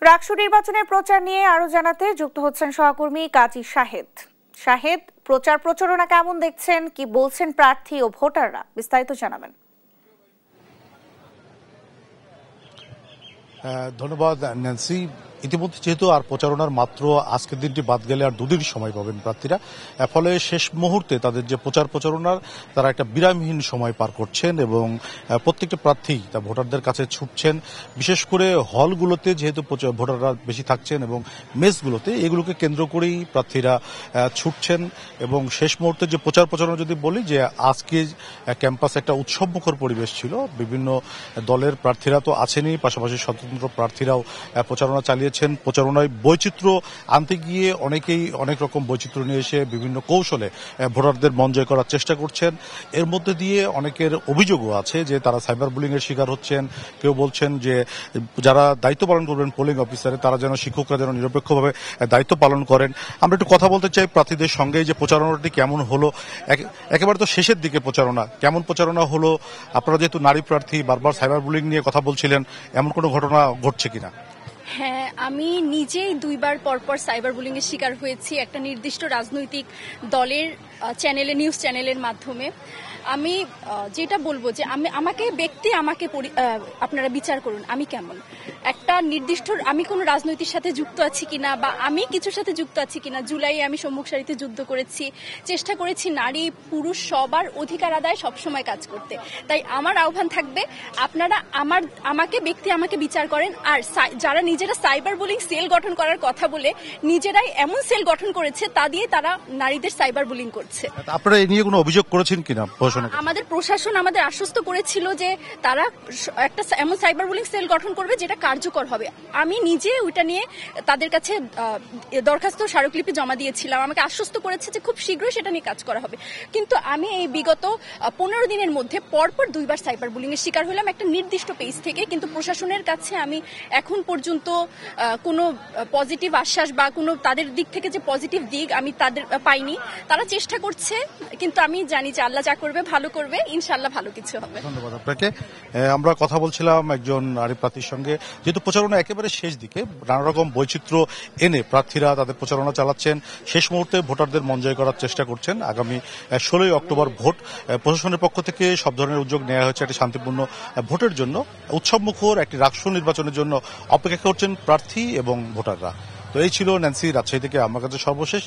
ডাকসু নির্বাচনের প্রচার নিয়ে আরো জানাতে যুক্ত হচ্ছেন সহকর্মী কাজী শাহেদ। শাহেদ, প্রচার প্রচারণা কেমন দেখছেন, কি বলছেন প্রার্থী ও ভোটাররা, বিস্তারিত জানাবেন। ধন্যবাদ ন্যান্সি। ইতিমধ্যে যেহেতু আর প্রচারণার মাত্র আজকের দিনটি বাদ গেলে আর দুদিন সময় পাবেন প্রার্থীরা, ফলে শেষ মুহূর্তে তাদের যে প্রচারণার তারা একটা বিরামহীন সময় পার করছেন এবং প্রত্যেকটা প্রার্থী তা ভোটারদের কাছে ছুটছেন। বিশেষ করে হলগুলোতে যেহেতু ভোটাররা বেশি থাকছেন এবং মেসগুলোতে, এগুলোকে কেন্দ্র করেই প্রার্থীরা ছুটছেন। এবং শেষ মুহূর্তে যে প্রচারণা যদি বলি, যে আজকে ক্যাম্পাসে একটা উৎসবমুখর পরিবেশ ছিল। বিভিন্ন দলের প্রার্থীরা তো আছেনই, পাশাপাশি স্বতন্ত্র প্রার্থীরাও প্রচারণা চালিয়েছেন। প্রচারণায় বৈচিত্র্য আনতে গিয়ে অনেকেই অনেক রকম বৈচিত্র্য নিয়ে এসে বিভিন্ন কৌশলে ভোটারদের মন জয় করার চেষ্টা করছেন। এর মধ্যে দিয়ে অনেকের অভিযোগও আছে যে তারা সাইবার বুলিং এর শিকার হচ্ছেন। কেউ বলছেন যে যারা দায়িত্ব পালন করবেন পোলিং অফিসারে, তারা যেন শিক্ষকরা যেন নিরপেক্ষভাবে দায়িত্ব পালন করেন। আমরা একটু কথা বলতে চাই প্রার্থীদের সঙ্গে, যে প্রচারণাটি কেমন হলো। একেবারে তো শেষের দিকে প্রচারণা, কেমন প্রচারণা হলো? আপনারা যেহেতু নারী প্রার্থী, বারবার সাইবার বুলিং নিয়ে কথা বলছিলেন, এমন কোনো ঘটনা ঘটছে কিনা? হ্যাঁ, আমি নিজেই দুইবার পরপর সাইবার বুলিং এর শিকার হয়েছি একটা নির্দিষ্ট রাজনৈতিক দলের চ্যানেলে, নিউজ চ্যানেলের মাধ্যমে। আমি যেটা বলবো যে আমাকে আপনারা বিচার করুন আমি কেমন। একটা নির্দিষ্ট আমি কোনো রাজনৈতিক সাথে যুক্ত আছি কিনা বা আমি কিছুর সাথে যুক্ত আছি কিনা। জুলাইয়ে আমি সম্মুখ সারিতে যুদ্ধ করেছি, চেষ্টা করেছি নারী পুরুষ সবার অধিকার আদায় সবসময় কাজ করতে। তাই আমার আহ্বান থাকবে, আপনারা আমাকে বিচার করেন। আর যারা নিজেরা সাইবার বুলিং সেল গঠন করার কথা বলে নিজেরাই এমন সেল গঠন করেছে, তা দিয়ে তারা নারীদের সাইবার বুলিং করছে। আপনারা এই নিয়ে কোনো অভিযোগ করেছেন কিনা? আমাদের প্রশাসন আমাদের আশ্বস্ত করেছিল যে তারা একটা এমন সাইবার বুলিং সেল গঠন করবে যেটা কার্যকর হবে। আমি নিজে ওইটা নিয়ে তাদের কাছে দরখাস্ত স্মারকলিপি জমা দিয়েছিলাম। আমাকে আশ্বস্ত করেছে যে খুব শীঘ্রই সেটা নিয়ে কাজ করা হবে। কিন্তু আমি এই বিগত 15 দিনের মধ্যে পরপর দুইবার সাইবার বুলিং এর শিকার হলাম একটা নির্দিষ্ট পেজ থেকে। কিন্তু প্রশাসনের কাছে আমি এখন পর্যন্ত কোনো পজিটিভ আশ্বাস বা কোনো তাদের দিক থেকে যে পজিটিভ দিক আমি তাদের পাইনি। তারা চেষ্টা করছে, কিন্তু আমি জানি যে আল্লাহ যা করবে ভালো করবে, ইনশাআল্লাহ ভালো কিছু হবে। ধন্যবাদ আপনাকে। আমরা কথা বলছিলাম একজন নারী প্রার্থীর সঙ্গে। যেহেতু প্রচারণা একেবারে শেষ দিকে, নানা রকম বৈচিত্র্য এনে প্রার্থীরা তাদের প্রচারণা চালাচ্ছেন। শেষ মুহূর্তে ভোটারদের মন জয় করার চেষ্টা করছেন। আগামী 16 অক্টোবর ভোট। প্রশাসনের পক্ষ থেকে সব ধরনের উদ্যোগ নেওয়া হয়েছে একটি শান্তিপূর্ণ ভোটের জন্য। উৎসবমুখর একটি ডাকসু নির্বাচনের জন্য অপেক্ষা করছেন প্রার্থী এবং ভোটাররা। তো এই ছিল ন্যান্সি, রাজশাহী থেকে আমার কাছে সর্বশেষ।